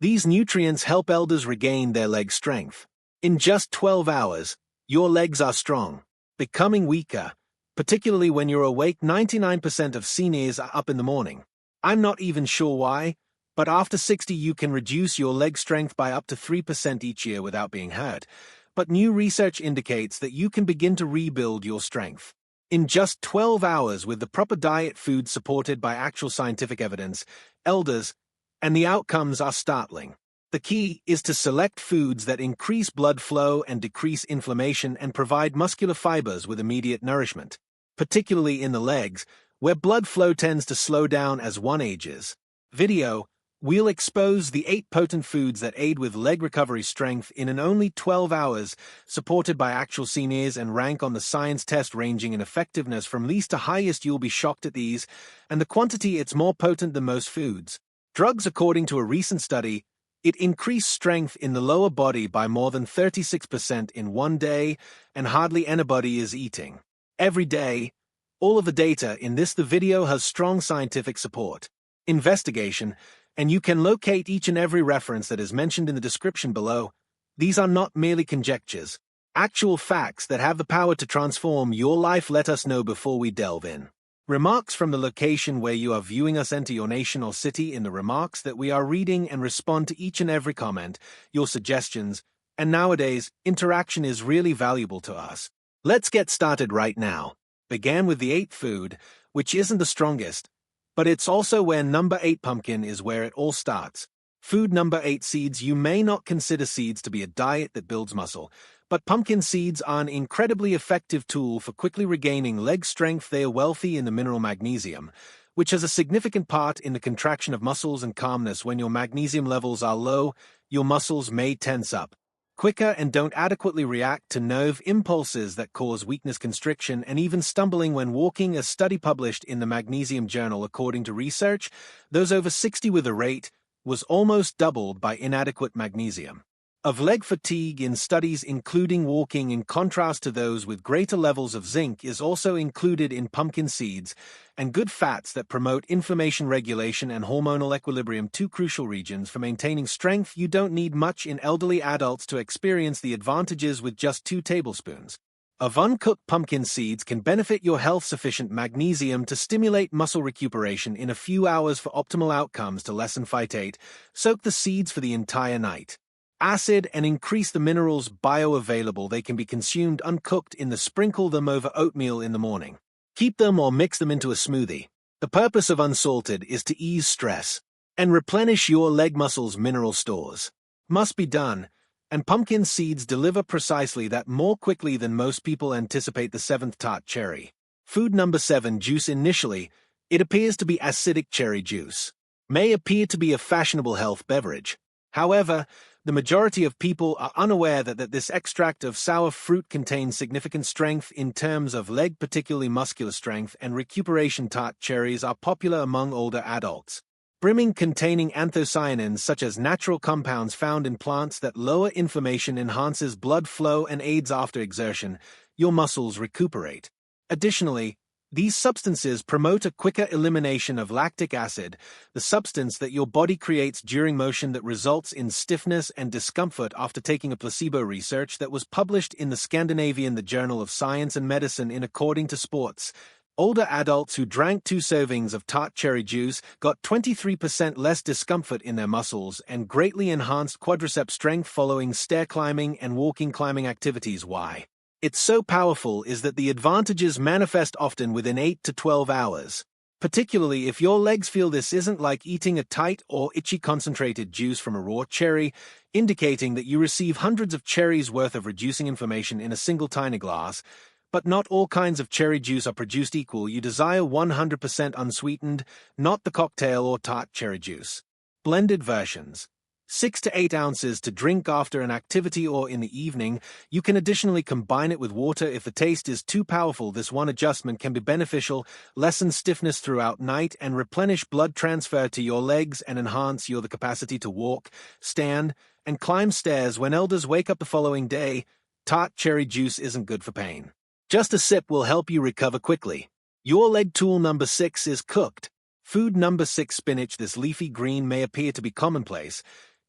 These nutrients help elders regain their leg strength. In just 12 hours, your legs are strong, becoming weaker, particularly when you're awake. 99% of seniors are up in the morning. I'm not even sure why, but after 60 you can reduce your leg strength by up to 3% each year without being hurt. But new research indicates that you can begin to rebuild your strength in just 12 hours with the proper diet, food supported by actual scientific evidence, elders, and the outcomes are startling. The key is to select foods that increase blood flow and decrease inflammation and provide muscular fibers with immediate nourishment, particularly in the legs, where blood flow tends to slow down as one ages. We'll expose the 8 potent foods that aid with leg recovery strength in an only 12 hours, supported by actual seniors, and rank on the science test ranging in effectiveness from least to highest. You'll be shocked at these, and the quantity. It's more potent than most foods. Drugs. According to a recent study, it increased strength in the lower body by more than 36% in one day, and hardly anybody is eating every day. All of the data in the video has strong scientific support, investigation, and you can locate each and every reference that is mentioned in the description below. These are not merely conjectures, actual facts that have the power to transform your life. Let us know before we delve in. Remarks from the location where you are viewing us. Enter your nation or city in the remarks that we are reading and respond to each and every comment, your suggestions, and nowadays, interaction is really valuable to us. Let's get started right now. Began with the 8th food, which isn't the strongest, but it's also where number 8 pumpkin is where it all starts. Food number 8, seeds. You may not consider seeds to be a diet that builds muscle, but pumpkin seeds are an incredibly effective tool for quickly regaining leg strength. They are wealthy in the mineral magnesium, which has a significant part in the contraction of muscles and calmness. When your magnesium levels are low, your muscles may tense up quicker and don't adequately react to nerve impulses that cause weakness, constriction, and even stumbling when walking. A study published in the Magnesium Journal, according to research, those over 60 with a rate was almost doubled by inadequate magnesium of leg fatigue in studies including walking. In contrast to those with greater levels of zinc is also included in pumpkin seeds, and good fats that promote inflammation regulation and hormonal equilibrium, 2 crucial regions for maintaining strength. You don't need much in elderly adults to experience the advantages with just 2 tablespoons of uncooked pumpkin seeds can benefit your health. Sufficient magnesium to stimulate muscle recuperation in a few hours for optimal outcomes. To lessen phytate, soak the seeds for the entire night. Acid and increase the minerals bioavailable. They can be consumed uncooked. Sprinkle them over oatmeal in the morning. Keep them or mix them into a smoothie. The purpose of unsalted is to ease stress and replenish your leg muscles' mineral stores. Must be done, and pumpkin seeds deliver precisely that more quickly than most people anticipate. The 7th, tart cherry. Food number 7, juice. Initially, it appears to be acidic. Cherry juice may appear to be a fashionable health beverage. However, the majority of people are unaware that this extract of sour fruit contains significant strength in terms of leg, particularly muscular strength and recuperation. Tart cherries are popular among older adults, brimming containing anthocyanins, such as natural compounds found in plants that lower inflammation, enhances blood flow, and aids after exertion. Your muscles recuperate. Additionally, these substances promote a quicker elimination of lactic acid, the substance that your body creates during motion that results in stiffness and discomfort. After taking a placebo research that was published in the Scandinavian the Journal of Science and Medicine according to sports, older adults who drank 2 servings of tart cherry juice got 23% less discomfort in their muscles and greatly enhanced quadricep strength following stair climbing and walking climbing activities. Why it's so powerful is that the advantages manifest often within 8 to 12 hours. Particularly if your legs feel this isn't like eating a tight or itchy concentrated juice from a raw cherry, indicating that you receive hundreds of cherries worth of reducing inflammation in a single tiny glass. But not all kinds of cherry juice are produced equal. You desire 100% unsweetened, not the cocktail or tart cherry juice. Blended versions. 6 to 8 ounces to drink after an activity or in the evening. You can additionally combine it with water if the taste is too powerful. This one adjustment can be beneficial, lessen stiffness throughout night, and replenish blood transfer to your legs and enhance your capacity to walk, stand, and climb stairs when elders wake up the following day. Tart cherry juice isn't good for pain. Just a sip will help you recover quickly. Your leg tool number 6 is cooked. Food number 6, spinach. This leafy green may appear to be commonplace,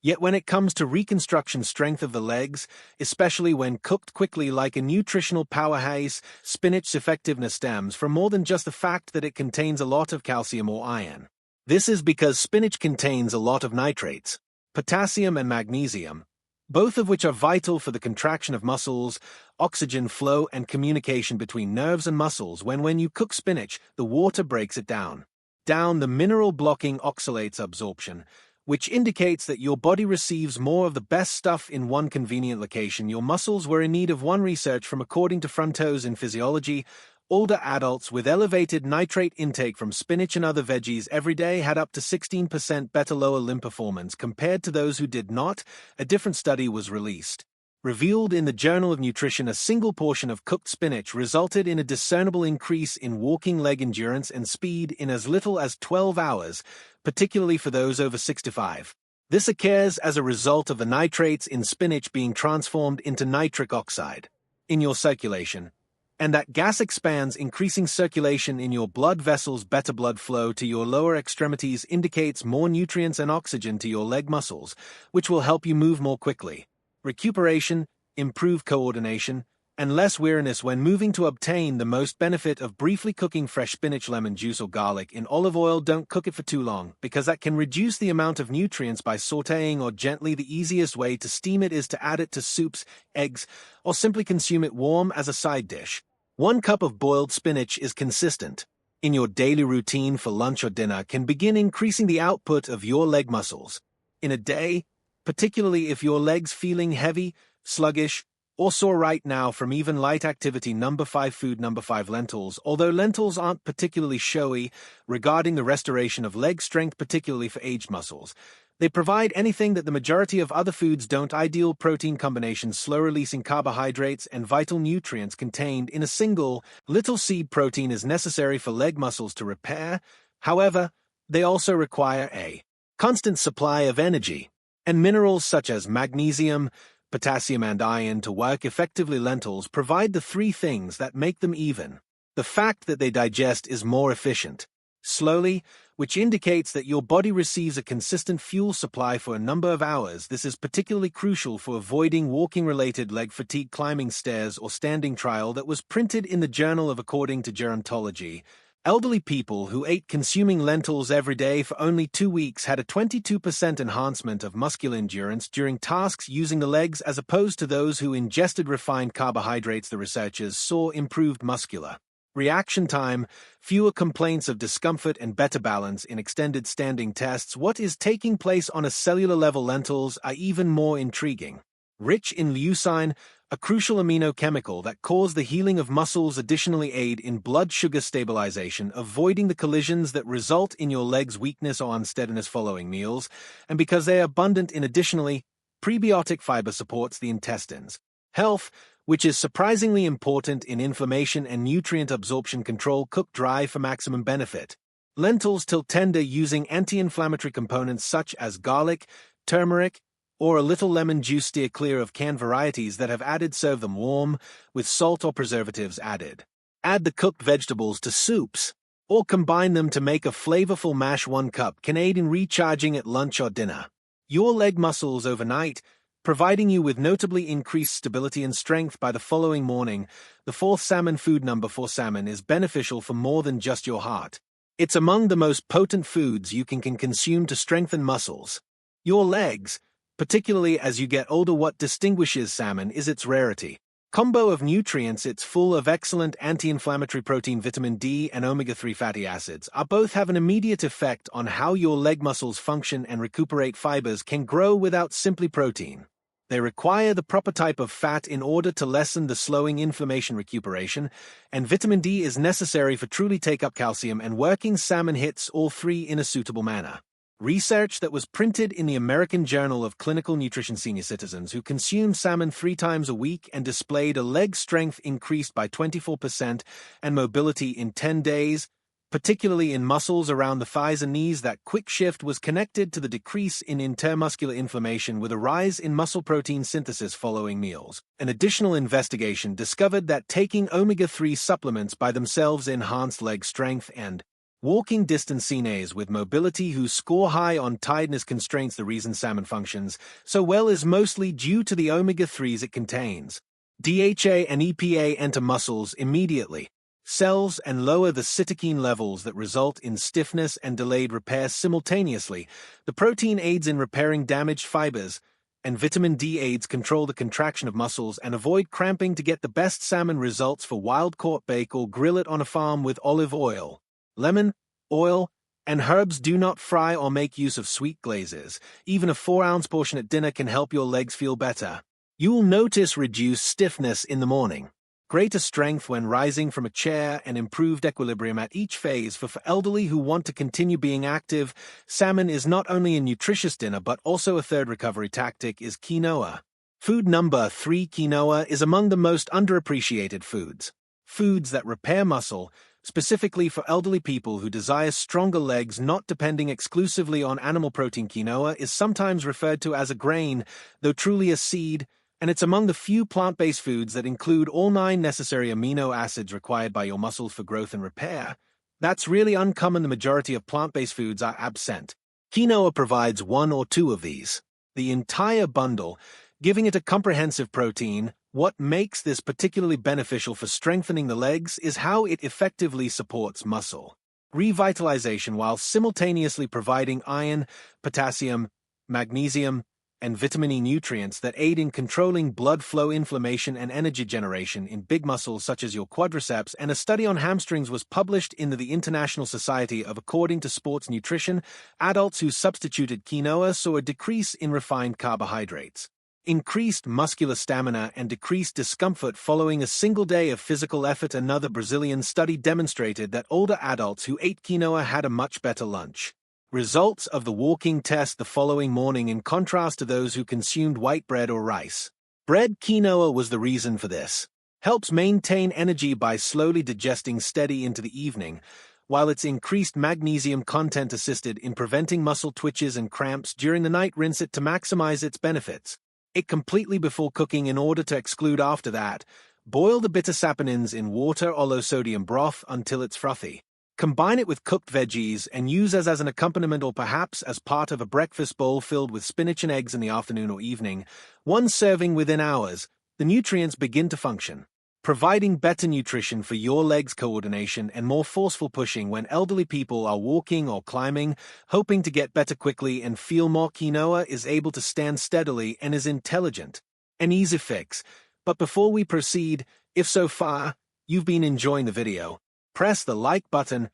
Yet when it comes to reconstruction strength of the legs, especially when cooked quickly like a nutritional powerhouse, spinach's effectiveness stems from more than just the fact that it contains a lot of calcium or iron. This is because spinach contains a lot of nitrates, potassium and magnesium, both of which are vital for the contraction of muscles, oxygen flow and communication between nerves and muscles. When you cook spinach, the water breaks it down. The mineral blocking oxalates absorption, which indicates that your body receives more of the best stuff in one convenient location. Your muscles were in need of one research from according to Frontos in Physiology. Older adults with elevated nitrate intake from spinach and other veggies every day had up to 16% better lower limb performance compared to those who did not. A different study was released. Revealed in the Journal of Nutrition, a single portion of cooked spinach resulted in a discernible increase in walking leg endurance and speed in as little as 12 hours, particularly for those over 65. This occurs as a result of the nitrates in spinach being transformed into nitric oxide in your circulation, and that gas expands, increasing circulation in your blood vessels. Better blood flow to your lower extremities indicates more nutrients and oxygen to your leg muscles, which will help you move more quickly. Recuperation, improved coordination, and less weariness when moving. To obtain the most benefit of briefly cooking fresh spinach, lemon juice, or garlic in olive oil, don't cook it for too long, because that can reduce the amount of nutrients by sautéing or gently. The easiest way to steam it is to add it to soups, eggs, or simply consume it warm as a side dish. 1 cup of boiled spinach is consistent in your daily routine for lunch or dinner can begin increasing the output of your leg muscles. In a day, particularly if your legs feeling heavy, sluggish, or sore right now from even light activity. Number 5 food. Number 5 lentils. Although lentils aren't particularly showy regarding the restoration of leg strength, particularly for aged muscles, they provide anything that the majority of other foods don't: ideal protein combinations, slow-releasing carbohydrates, and vital nutrients contained in a single. Little seed protein is necessary for leg muscles to repair. However, they also require a constant supply of energy and minerals such as magnesium, potassium, and iron to work effectively. Lentils provide the 3 things that make them even. The fact that they digest is more efficient, slowly, which indicates that your body receives a consistent fuel supply for a number of hours. This is particularly crucial for avoiding walking-related leg fatigue. Climbing stairs or standing trial that was printed in the Journal of According to Gerontology. Elderly people who ate consuming lentils every day for only 2 weeks had a 22% enhancement of muscular endurance during tasks using the legs as opposed to those who ingested refined carbohydrates. The researchers saw improved muscular reaction time, fewer complaints of discomfort, and better balance in extended standing tests. What is taking place on a cellular level? Lentils are even more intriguing. Rich in leucine, a crucial amino chemical that causes the healing of muscles, additionally aid in blood sugar stabilization, avoiding the collisions that result in your legs' weakness or unsteadiness following meals, and because they are abundant in additionally, prebiotic fiber supports the intestines' health, which is surprisingly important in inflammation and nutrient absorption control. Cook dry for maximum benefit. Lentils till tender using anti-inflammatory components such as garlic, turmeric, or a little lemon juice. Steer clear of canned varieties that have added. Serve them warm, with salt or preservatives added. Add the cooked vegetables to soups, or combine them to make a flavorful mash. 1 cup can aid in recharging at lunch or dinner your leg muscles overnight, providing you with notably increased stability and strength by the following morning. The 4th salmon food. Number 4 salmon is beneficial for more than just your heart. It's among the most potent foods you can consume to strengthen muscles. Your legs, particularly as you get older. What distinguishes salmon is its rarity. Combo of nutrients. It's full of excellent anti-inflammatory protein, vitamin D, and omega-3 fatty acids. Both have an immediate effect on how your leg muscles function and recuperate. Fibers can grow without simply protein. They require the proper type of fat in order to lessen the slowing inflammation. Recuperation, and vitamin D is necessary for truly take up calcium, and working salmon hits all 3 in a suitable manner. Research that was printed in the American Journal of Clinical Nutrition. Senior citizens who consumed salmon 3 times a week and displayed a leg strength increased by 24% and mobility in 10 days, particularly in muscles around the thighs and knees. That quick shift was connected to the decrease in intermuscular inflammation with a rise in muscle protein synthesis following meals. An additional investigation discovered that taking omega-3 supplements by themselves enhanced leg strength and Walking distance cines with mobility who score high on tiredness constraints. The reason salmon functions so well is mostly due to the omega-3s it contains. DHA and EPA enter muscles immediately, cells, and lower the cytokine levels that result in stiffness and delayed repair simultaneously. The protein aids in repairing damaged fibers, and vitamin D aids control the contraction of muscles and avoid cramping. To get the best salmon results for wild-caught, bake or grill it on a farm with olive oil, lemon, oil, and herbs. Do not fry or make use of sweet glazes. Even a 4-ounce portion at dinner can help your legs feel better. You will notice reduced stiffness in the morning, greater strength when rising from a chair, and improved equilibrium at each phase. For elderly who want to continue being active, salmon is not only a nutritious dinner but also a third recovery tactic is quinoa. Food number 3. Quinoa is among the most underappreciated foods. Foods that repair muscle, specifically for elderly people who desire stronger legs, not depending exclusively on animal protein. Quinoa is sometimes referred to as a grain, though truly a seed, and it's among the few plant-based foods that include all 9 necessary amino acids required by your muscles for growth and repair. That's really uncommon. The majority of plant-based foods are absent. Quinoa provides 1 or 2 of these, the entire bundle, giving it a comprehensive protein. What makes this particularly beneficial for strengthening the legs is how it effectively supports muscle revitalization while simultaneously providing iron, potassium, magnesium, and vitamin E nutrients that aid in controlling blood flow, inflammation, and energy generation in big muscles such as your quadriceps. And a study on hamstrings was published in the International Society of According to Sports Nutrition. Adults who substituted quinoa saw a decrease in refined carbohydrates, increased muscular stamina, and decreased discomfort following a single day of physical effort. Another Brazilian study demonstrated that older adults who ate quinoa had a much better lunch results of the walking test the following morning in contrast to those who consumed white bread or rice. Bread. Quinoa was the reason for this. Helps maintain energy by slowly digesting steady into the evening, while its increased magnesium content assisted in preventing muscle twitches and cramps during the night. Rinse it to maximize its benefits. It completely before cooking in order to exclude after that. Boil the bitter saponins in water or low-sodium broth until it's frothy. Combine it with cooked veggies and use as an accompaniment or perhaps as part of a breakfast bowl filled with spinach and eggs in the afternoon or evening. 1 serving within hours. The nutrients begin to function, providing better nutrition for your legs, coordination, and more forceful pushing when elderly people are walking or climbing, hoping to get better quickly and feel more. Quinoa is able to stand steadily and is intelligent, an easy fix. But before we proceed, if so far you've been enjoying the video, press the like button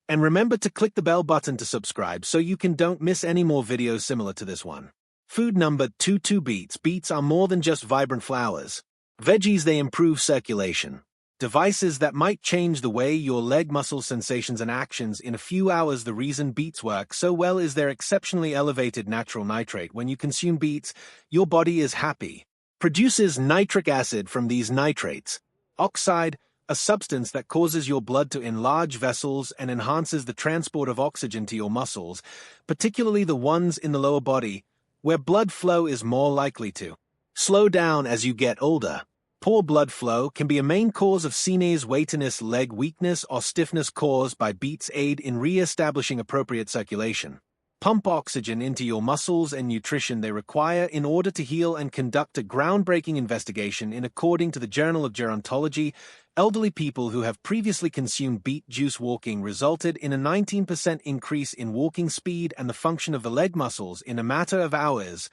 and remember to click the bell button to subscribe so you don't miss any more videos similar to this one. Food number 2. Beets. Beets are more than just vibrant flowers. Veggies. They improve circulation. Devices that might change the way your leg muscle sensations and actions in a few hours. The reason beets work so well is their exceptionally elevated natural nitrate. When you consume beets, your body is happy. Produces nitric acid from these nitrates. Oxide, a substance that causes your blood to enlarge vessels and enhances the transport of oxygen to your muscles, particularly the ones in the lower body, where blood flow is more likely to slow down as you get older. Poor blood flow can be a main cause of senes, weightiness, leg weakness, or stiffness. Caused by beets aid in re-establishing appropriate circulation. Pump oxygen into your muscles and nutrition they require in order to heal. And conduct a groundbreaking investigation according to the Journal of Gerontology. Elderly people who have previously consumed beet juice walking resulted in a 19% increase in walking speed and the function of the leg muscles in a matter of hours.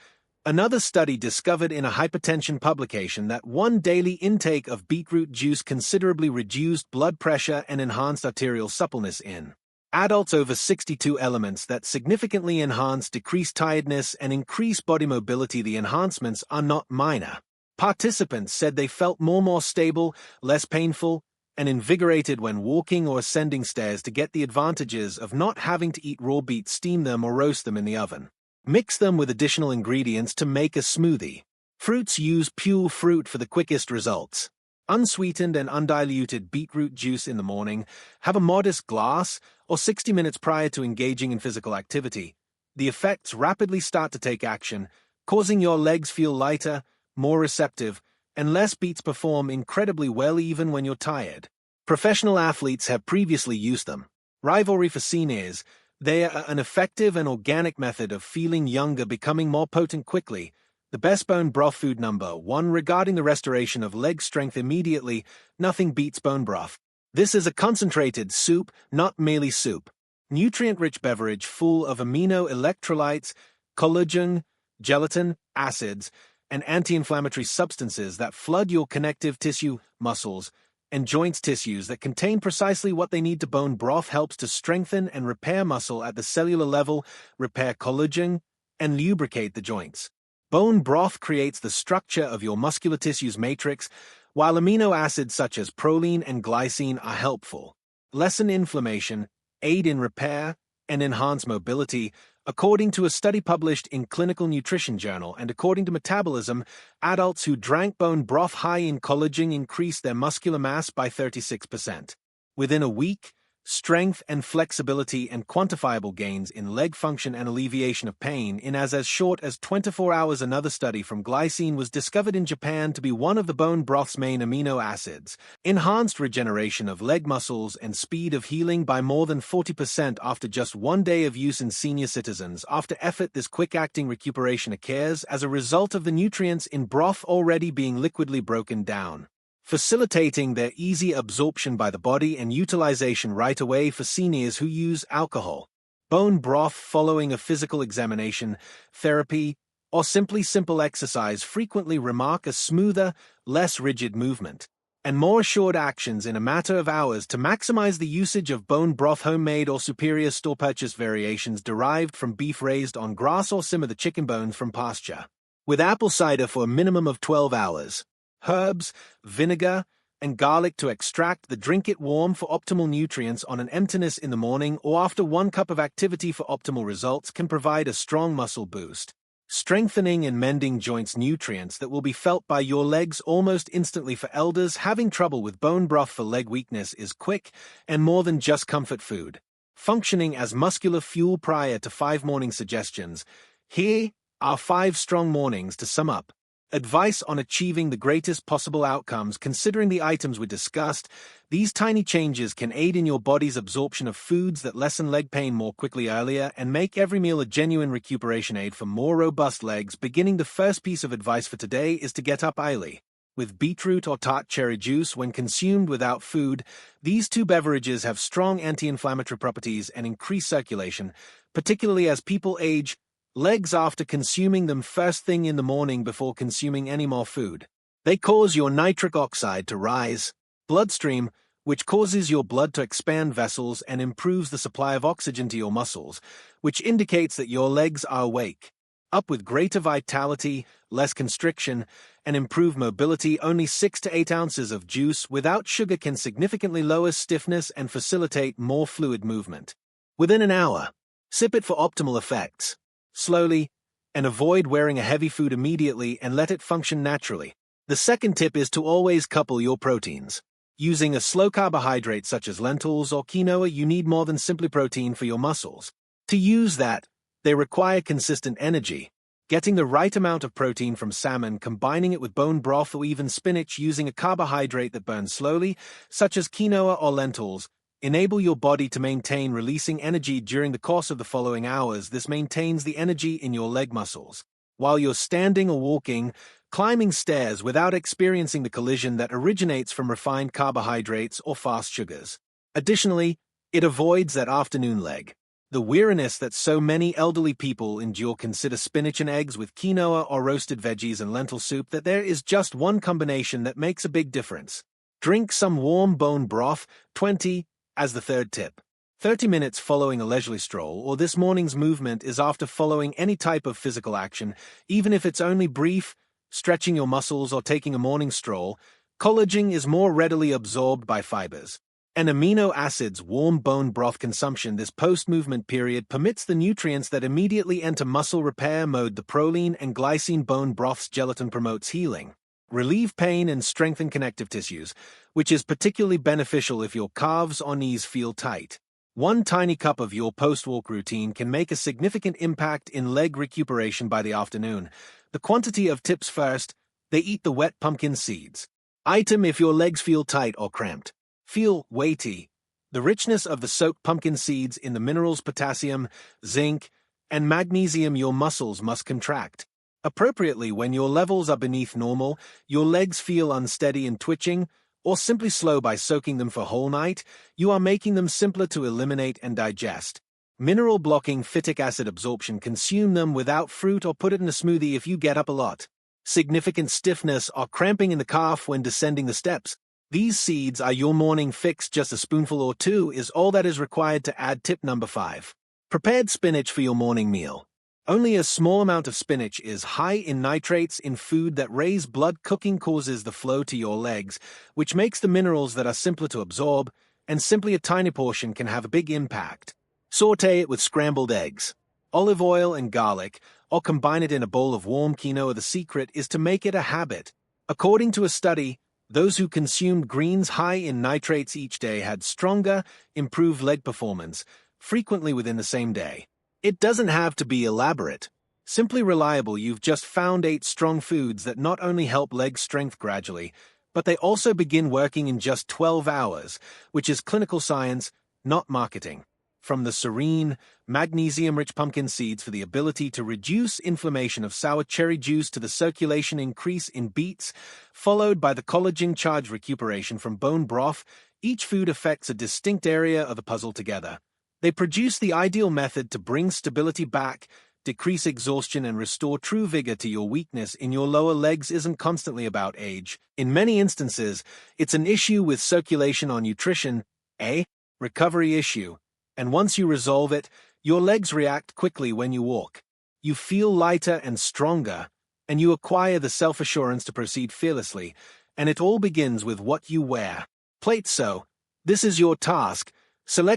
Another study discovered in a hypertension publication that 1 daily intake of beetroot juice considerably reduced blood pressure and enhanced arterial suppleness in adults over 62. Elements that significantly enhance decreased tiredness and increase body mobility. The enhancements are not minor. Participants said they felt more stable, less painful, and invigorated when walking or ascending stairs. To get the advantages of not having to eat raw beets, steam them or roast them in the oven. Mix them with additional ingredients to make a smoothie. Fruits. Use pure fruit for the quickest results. Unsweetened and undiluted beetroot juice in the morning. Have a modest glass or 60 minutes prior to engaging in physical activity. The effects rapidly start to take action, causing your legs feel lighter, more receptive, and less. Beets perform incredibly well even when you're tired. Professional athletes have previously used them. rivalry for seniors, they are an effective and organic method of feeling younger, becoming more potent quickly. The best bone broth food number 1 regarding the restoration of leg strength immediately, nothing beats bone broth. This is a concentrated soup, not merely soup. Nutrient-rich beverage full of amino electrolytes, collagen, gelatin, acids, and anti-inflammatory substances that flood your connective tissue, muscles, and joints tissues that contain precisely what they need to. Bone broth helps to strengthen and repair muscle at the cellular level, repair collagen, and lubricate the joints. Bone broth creates the structure of your muscular tissue's matrix, while amino acids such as proline and glycine are helpful. Lessen inflammation, aid in repair, and enhance mobility, according to a study published in Clinical Nutrition Journal. And according to Metabolism, adults who drank bone broth high in collagen increased their muscular mass by 36%. Within a week, strength and flexibility and quantifiable gains in leg function and alleviation of pain in as short as 24 hours. Another study from glycine was discovered in Japan to be one of the bone broth's main amino acids, enhanced regeneration of leg muscles and speed of healing by more than 40% after just 1 day of use in senior citizens. After effort, this quick-acting recuperation occurs as a result of the nutrients in broth already being liquidly broken down, facilitating their easy absorption by the body and utilization right away for seniors who use alcohol. Bone broth following a physical examination, therapy, or simply simple exercise frequently remark a smoother, less rigid movement, and more assured actions in a matter of hours to maximize the usage of bone broth. Homemade or superior store-purchased variations derived from beef raised on grass or simmer the chicken bones from pasture, with apple cider for a minimum of 12 hours. Herbs, vinegar, and garlic to extract the. Drink it warm for optimal nutrients on an emptiness in the morning or after 1 cup of activity for optimal results. Can provide a strong muscle boost, strengthening and mending joints. Nutrients that will be felt by your legs almost instantly. For elders having trouble with bone broth for leg weakness is quick and more than just comfort food, functioning as muscular fuel. Prior to 5 morning suggestions, here are 5 strong mornings to sum up. Advice on achieving the greatest possible outcomes. Considering the items we discussed, these tiny changes can aid in your body's absorption of foods that lessen leg pain more quickly earlier and make every meal a genuine recuperation aid for more robust legs. Beginning. The first piece of advice for today is to get up early. With beetroot or tart cherry juice, when consumed without food, these 2 beverages have strong anti-inflammatory properties and increase circulation, particularly as people age. Legs after consuming them first thing in the morning before consuming any more food. They cause your nitric oxide to rise, bloodstream, which causes your blood to expand vessels and improves the supply of oxygen to your muscles, which indicates that your legs are awake, up with greater vitality, less constriction, and improved mobility. Only 6 to 8 ounces of juice without sugar can significantly lower stiffness and facilitate more fluid movement. Within an hour, sip it for optimal effects. Slowly, and avoid wearing a heavy food immediately and let it function naturally. The second tip is to always couple your proteins. Using a slow carbohydrate such as lentils or quinoa, you need more than simply protein for your muscles. To use that, they require consistent energy. Getting the right amount of protein from salmon, combining it with bone broth or even spinach using a carbohydrate that burns slowly, such as quinoa or lentils, enable your body to maintain releasing energy during the course of the following hours. This maintains the energy in your leg muscles while you're standing or walking, climbing stairs without experiencing the collision that originates from refined carbohydrates or fast sugars. Additionally, it avoids that afternoon leg, the weariness that so many elderly people endure. Consider spinach and eggs with quinoa or roasted veggies and lentil soup. That there is just one combination that makes a big difference. Drink some warm bone broth. 20. As the third tip, 30 minutes following a leisurely stroll or this morning's movement is after following any type of physical action, even if it's only brief, stretching your muscles or taking a morning stroll. Collagen is more readily absorbed by fibers and amino acids. Warm bone broth consumption this post-movement period permits the nutrients that immediately enter muscle repair mode. The proline and glycine. Bone broth's gelatin promotes healing, relieve pain, and strengthen connective tissues, which is particularly beneficial if your calves or knees feel tight. 1 tiny cup of your post-walk routine can make a significant impact in leg recuperation by the afternoon. The quantity of tips first, they eat the wet pumpkin seeds. Item: if your legs feel tight or cramped, feel weighty, The richness of the soaked pumpkin seeds in the minerals potassium, zinc, and magnesium your muscles must contract. Appropriately, when your levels are beneath normal, your legs feel unsteady and twitching, or simply slow by soaking them for a whole night, you are making them simpler to eliminate and digest. Mineral-blocking phytic acid absorption, consume them without fruit or put it in a smoothie if you get up a lot. Significant stiffness or cramping in the calf when descending the steps. These seeds are your morning fix. Just a spoonful or two is all that is required to add. Tip number 5. Prepared spinach for your morning meal. Only a small amount of spinach is high in nitrates in food that raise blood. Cooking causes the flow to your legs, which makes the minerals that are simpler to absorb, and simply a tiny portion can have a big impact. Sauté it with scrambled eggs, olive oil and garlic, or combine it in a bowl of warm quinoa. The secret is to make it a habit. According to a study, those who consumed greens high in nitrates each day had stronger, improved leg performance, frequently within the same day. It doesn't have to be elaborate. Simply reliable. You've just found 8 strong foods that not only help leg strength gradually, but they also begin working in just 12 hours, which is clinical science, not marketing. From the serene, magnesium-rich pumpkin seeds for the ability to reduce inflammation of sour cherry juice to the circulation increase in beets, followed by the collagen-charged recuperation from bone broth, each food affects a distinct area of the puzzle together. They produce the ideal method to bring stability back, decrease exhaustion, and restore true vigor to your weakness in your lower legs. Isn't constantly about age. In many instances, it's an issue with circulation or nutrition, a recovery issue. And once you resolve it, your legs react quickly when you walk. You feel lighter and stronger, and you acquire the self-assurance to proceed fearlessly, and it all begins with what you wear. Plate. So, this is your task.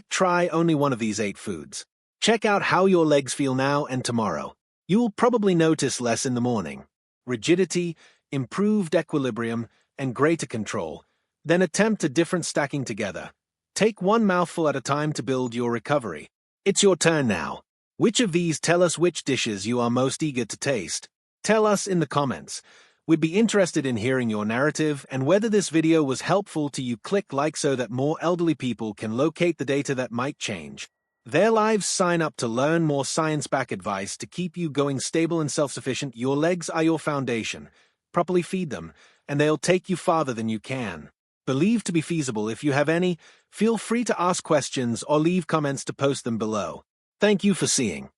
Try only one of these 8 foods. Check out how your legs feel now and tomorrow. You will probably notice less in the morning. Rigidity, improved equilibrium, and greater control. Then attempt a different stacking together. Take one mouthful at a time to build your recovery. It's your turn now. Which of these? Tell us which dishes you are most eager to taste. Tell us in the comments. We'd be interested in hearing your narrative and whether this video was helpful to you. Click like so that more elderly people can locate the data that might change their lives. Sign up to learn more science-backed advice to keep you going stable and self-sufficient. Your legs are your foundation. Properly feed them, and they'll take you farther than you can believe to be feasible. If you have any, feel free to ask questions or leave comments to post them below. Thank you for seeing.